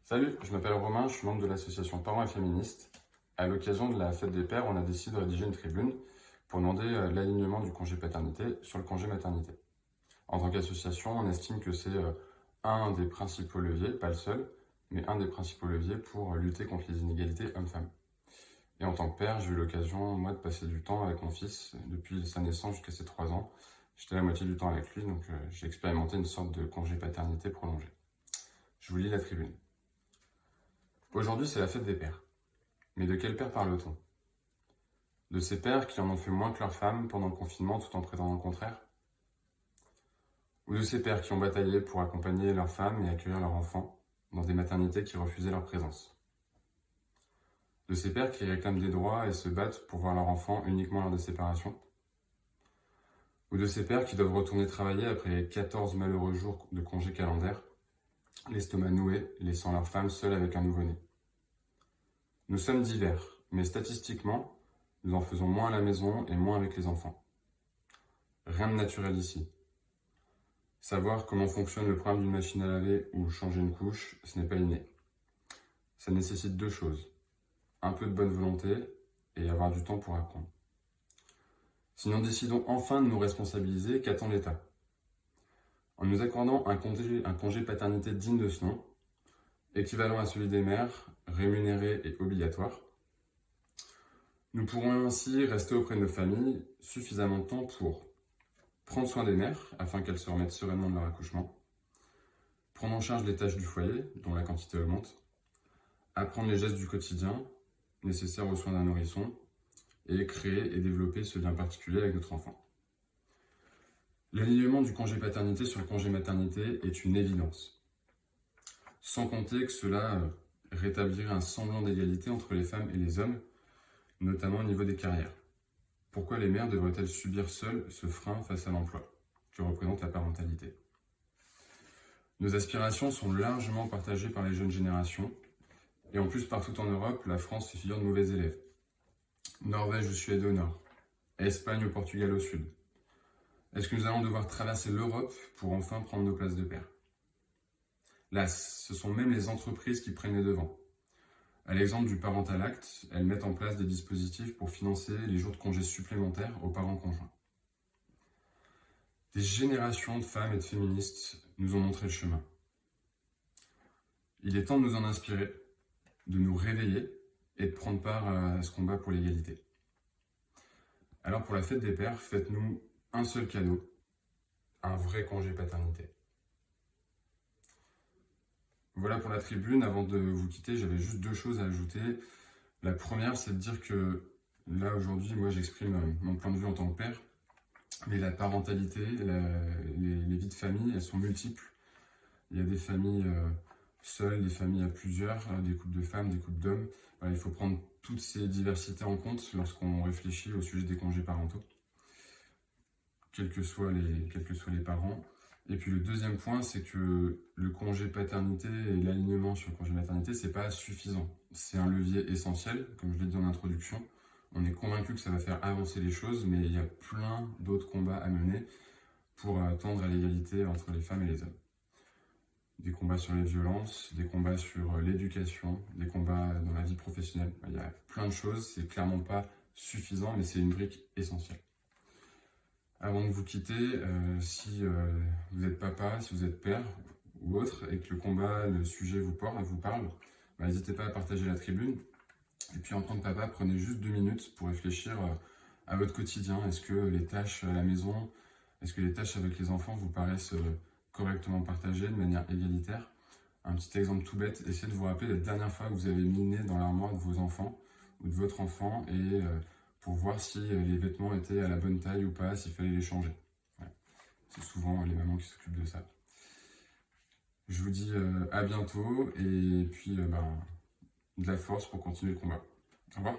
Salut, je m'appelle Romain, je suis membre de l'association Parents et Féministes. À l'occasion de la fête des pères, on a décidé de rédiger une tribune pour demander l'alignement du congé paternité sur le congé maternité. En tant qu'association, on estime que c'est un des principaux leviers, pas le seul, mais un des principaux leviers pour lutter contre les inégalités hommes-femmes. Et en tant que père, j'ai eu l'occasion, moi, de passer du temps avec mon fils depuis sa naissance jusqu'à ses 3 ans. J'étais la moitié du temps avec lui, donc j'ai expérimenté une sorte de congé paternité prolongé. Je vous lis la tribune. Aujourd'hui, c'est la fête des pères. Mais de quel père parle-t-on? De ces pères qui en ont fait moins que leurs femmes pendant le confinement tout en prétendant le contraire? Ou de ces pères qui ont bataillé pour accompagner leurs femmes et accueillir leurs enfants dans des maternités qui refusaient leur présence? De ces pères qui réclament des droits et se battent pour voir leurs enfants uniquement lors des séparations? Ou de ces pères qui doivent retourner travailler après 14 malheureux jours de congé calendaire, l'estomac noué, laissant leurs femmes seules avec un nouveau-né? Nous sommes divers, mais statistiquement, nous en faisons moins à la maison et moins avec les enfants. Rien de naturel ici. Savoir comment fonctionne le programme d'une machine à laver ou changer une couche, ce n'est pas inné. Ça nécessite 2 choses. Un peu de bonne volonté et avoir du temps pour apprendre. Si nous décidons enfin de nous responsabiliser, qu'attend l'État? En nous accordant un congé paternité digne de ce nom, équivalent à celui des mères, rémunéré et obligatoire, nous pourrons ainsi rester auprès de nos familles suffisamment de temps pour prendre soin des mères afin qu'elles se remettent sereinement de leur accouchement, prendre en charge les tâches du foyer dont la quantité augmente, apprendre les gestes du quotidien nécessaires aux soins d'un nourrisson et créer et développer ce lien particulier avec notre enfant. L'alignement du congé paternité sur le congé maternité est une évidence, sans compter que cela rétablirait un semblant d'égalité entre les femmes et les hommes, notamment au niveau des carrières. Pourquoi les mères devraient-elles subir seules ce frein face à l'emploi que représente la parentalité? Nos aspirations sont largement partagées par les jeunes générations, et en plus partout en Europe, la France fait figure de mauvais élèves. Norvège ou Suède au nord, Espagne ou Portugal au sud. Est-ce que nous allons devoir traverser l'Europe pour enfin prendre nos places de père? Là, ce sont même les entreprises qui prennent les devants. À l'exemple du Parental Act, elles mettent en place des dispositifs pour financer les jours de congés supplémentaires aux parents conjoints. Des générations de femmes et de féministes nous ont montré le chemin. Il est temps de nous en inspirer, de nous réveiller et de prendre part à ce combat pour l'égalité. Alors pour la fête des pères, faites-nous un seul cadeau, un vrai congé paternité. Voilà pour la tribune. Avant de vous quitter, j'avais juste 2 choses à ajouter. La première, c'est de dire que là, aujourd'hui, moi, j'exprime mon point de vue en tant que père, mais la parentalité, les vies de famille, elles sont multiples. Il y a des familles seules, des familles à plusieurs, des couples de femmes, des couples d'hommes. Voilà, il faut prendre toutes ces diversités en compte lorsqu'on réfléchit au sujet des congés parentaux, quels que soient les parents. Et puis le deuxième point, c'est que le congé paternité et l'alignement sur le congé maternité, c'est pas suffisant. C'est un levier essentiel, comme je l'ai dit en introduction. On est convaincu que ça va faire avancer les choses, mais il y a plein d'autres combats à mener pour tendre à l'égalité entre les femmes et les hommes. Des combats sur les violences, des combats sur l'éducation, des combats dans la vie professionnelle. Il y a plein de choses, c'est clairement pas suffisant, mais c'est une brique essentielle. Avant de vous quitter, si vous êtes papa, si vous êtes père ou autre, et que le combat, le sujet vous parle, n'hésitez pas à partager la tribune. Et puis en tant que papa, prenez juste 2 minutes pour réfléchir à votre quotidien. Est-ce que les tâches à la maison, est-ce que les tâches avec les enfants vous paraissent correctement partagées, de manière égalitaire? Un petit exemple tout bête, essayez de vous rappeler la dernière fois que vous avez mis le nez dans l'armoire de vos enfants ou de votre enfant et pour voir si les vêtements étaient à la bonne taille ou pas, s'il fallait les changer. Ouais. C'est souvent les mamans qui s'occupent de ça. Je vous dis à bientôt et puis de la force pour continuer le combat. Au revoir.